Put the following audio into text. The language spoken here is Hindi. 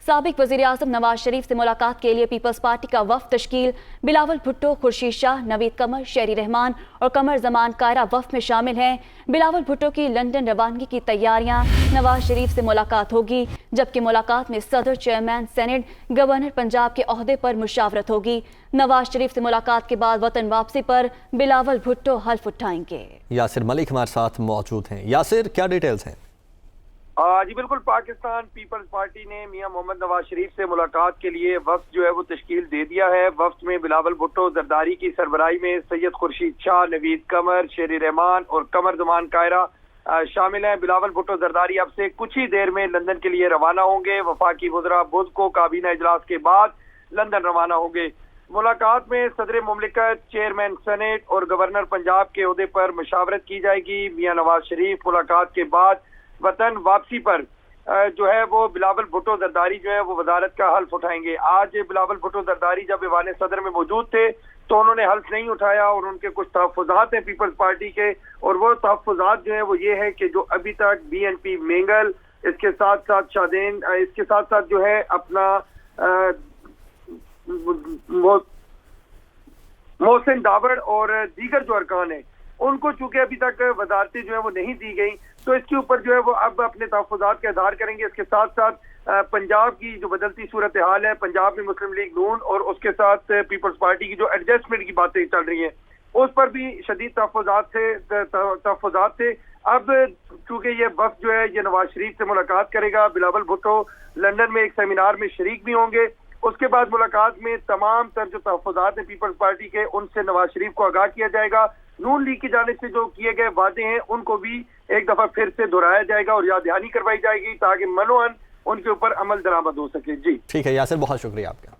साबिक वज़ीर-ए-आज़म नवाज शरीफ से मुलाकात के लिए पीपल्स पार्टी का वफ़द तश्कील। बिलावल भुट्टो, खुर्शीद शाह, नवीद कमर, शेरी रहमान और कमर जमान कायरा वफ़द में शामिल हैं। बिलावल भुट्टो की लंदन रवानगी की तैयारियां। नवाज शरीफ से मुलाकात होगी, जबकि मुलाकात में सदर, चेयरमैन सेनेट, गवर्नर पंजाब के ओहदे पर मुशावरत होगी। नवाज शरीफ से मुलाकात के बाद वतन वापसी पर बिलावल भुट्टो हल्फ उठाएंगे। यासिर मलिक हमारे साथ मौजूद हैं। यासिर, क्या डिटेल्स हैं? जी बिल्कुल, पाकिस्तान पीपल्स पार्टी ने मियां मोहम्मद नवाज शरीफ से मुलाकात के लिए वफ्द जो है वो तश्कील दे दिया है। वफ्द में बिलावल भुट्टो जरदारी की सरबराही में सैयद खुर्शीद शाह, नवीद कमर, शेरी रहमान और कमर जमान कायरा शामिल हैं। बिलावल भुट्टो जरदारी अब से कुछ ही देर में लंदन के लिए रवाना होंगे। वफाकी वज़रा बुध को काबीना इजलास के बाद लंदन रवाना होंगे। मुलाकात में सदर मुमलिकत, चेयरमैन सेनेट और गवर्नर पंजाब के ओहदे पर मुशावरत की जाएगी। मियां नवाज शरीफ मुलाकात के बाद वतन वापसी पर जो है वो बिलावल भुट्टो जरदारी जो है वो वजारत का हल्फ उठाएंगे। आज बिलावल भुट्टो जरदारी जब ईवान सदर में मौजूद थे तो उन्होंने हल्फ नहीं उठाया और उनके कुछ तहफ़्फ़ुज़ात हैं पीपल्स पार्टी के, और वो तहफ़्फ़ुज़ात जो है वो ये है कि जो अभी तक BNP मेंगल, इसके साथ साथ शादेन, इसके साथ साथ जो है अपना मोहसिन दावड़ और दीगर जो अरकान है उनको चूंकि अभी तक वजारतें जो है वो नहीं दी गई, तो इसके ऊपर जो है वो अब अपने तहफ़्फ़ुज़ात का इज़हार करेंगे। इसके साथ साथ पंजाब की जो बदलती सूरत हाल है, पंजाब में मुस्लिम लीग नून और उसके साथ पीपल्स पार्टी की जो एडजस्टमेंट की बातें चल रही हैं उस पर भी शदीद तहफ़्फ़ुज़ात थे। अब चूंकि ये वफ़द जो है ये नवाज शरीफ से मुलाकात करेगा, बिलावल भुट्टो लंदन में एक सेमिनार में शरीक भी होंगे। उसके बाद मुलाकात में तमाम तर जो तहफ़्फ़ुज़ात हैं पीपल्स पार्टी के उनसे नवाज शरीफ को आगाह किया जाएगा। नून लीग की जानिब से जो किए गए वादे हैं उनको भी एक दफा फिर से दोहराया जाएगा और याद दहानी करवाई जाएगी ताकि मनोअन उनके ऊपर अमल दरामद हो सके। जी ठीक है यासिर, बहुत शुक्रिया आपका।